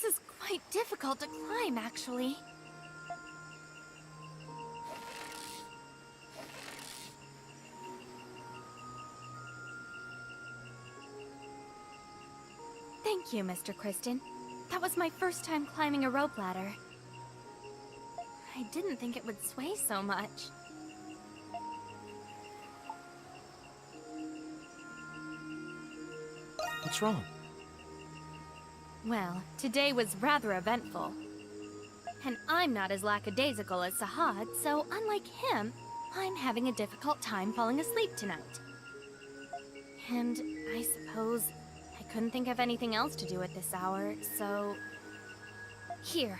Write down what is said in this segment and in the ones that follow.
This is quite difficult to climb, actually. Thank you, Mr. Kristen. That was my first time climbing a rope ladder. I didn't think it would sway so much. What's wrong? Well, today was rather eventful. And I'm not as lackadaisical as Sahad, so unlike him, I'm having a difficult time falling asleep tonight. And I suppose I couldn't think of anything else to do at this hour, so... Here.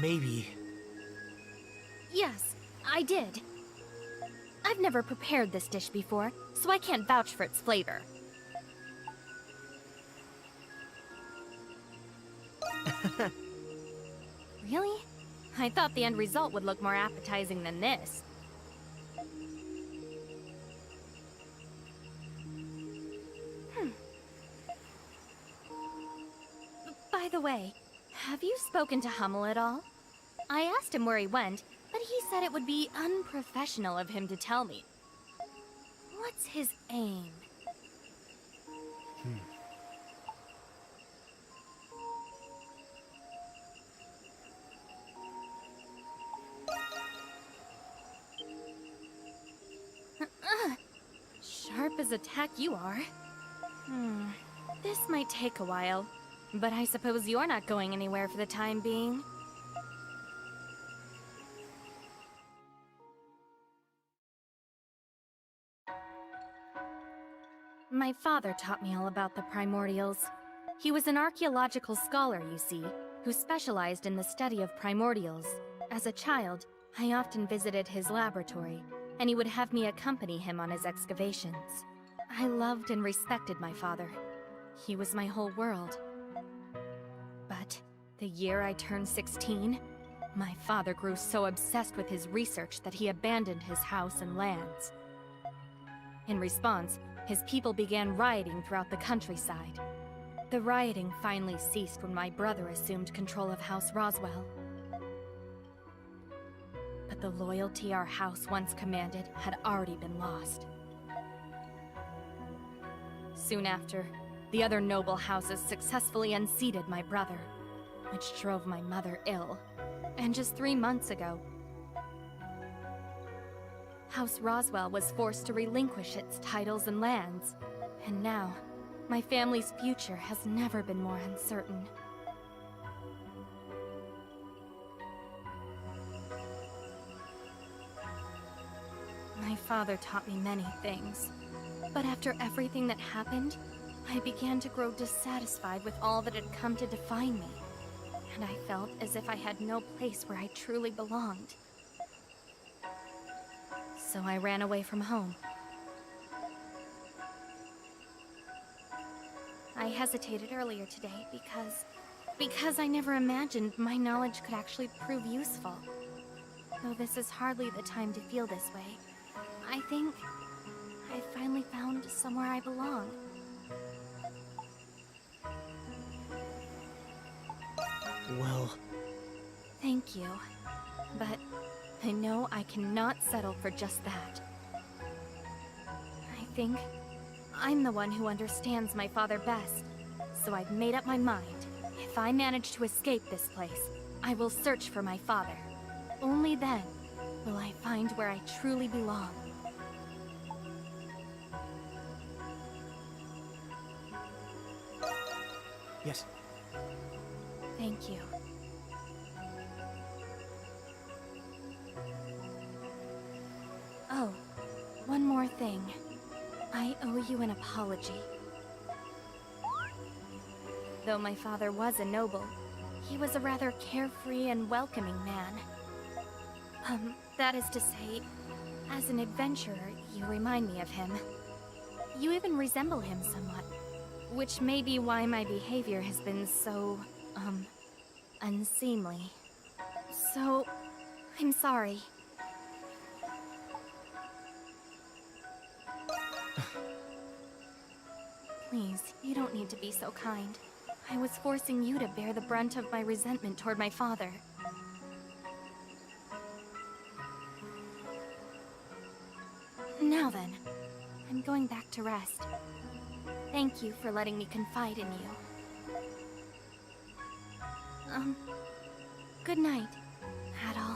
Maybe. Yes, I did. I've never prepared this dish before, so I can't vouch for its flavor. Really? I thought the end result would look more appetizing than this. By the way, have you spoken to Hummel at all? I asked him where he went, but he said it would be unprofessional of him to tell me. What's his aim? Sharp as a tack you are. This might take a while, but I suppose you're not going anywhere for the time being. My father taught me all about the primordials. He was an archaeological scholar, you see, who specialized in the study of primordials. As a child, I often visited his laboratory, and he would have me accompany him on his excavations. I loved and respected my father. He was my whole world. But the year I turned 16, my father grew so obsessed with his research that he abandoned his house and lands. In response, his people began rioting throughout the countryside. The rioting finally ceased when my brother assumed control of House Roswell. But the loyalty our house once commanded had already been lost. Soon after, the other noble houses successfully unseated my brother, which drove my mother ill. And just 3 months ago, House Roswell was forced to relinquish its titles and lands. And now, my family's future has never been more uncertain. My father taught me many things, but after everything that happened, I began to grow dissatisfied with all that had come to define me, and I felt as if I had no place where I truly belonged. So I ran away from home. I hesitated earlier today because I never imagined my knowledge could actually prove useful. Though this is hardly the time to feel this way, I think I finally found somewhere I belong. Well... Thank you, but I know I cannot settle for just that. I think I'm the one who understands my father best, so I've made up my mind. If I manage to escape this place, I will search for my father. Only then will I find where I truly belong. Yes. Thank you. Oh, one more thing. I owe you an apology. Though my father was a noble, he was a rather carefree and welcoming man. That is to say, as an adventurer, you remind me of him. You even resemble him somewhat, which may be why my behavior has been so, unseemly. So, I'm sorry. Please, you don't need to be so kind. I was forcing you to bear the brunt of my resentment toward my father. Now then, I'm going back to rest. Thank you for letting me confide in you. Good night, Adol.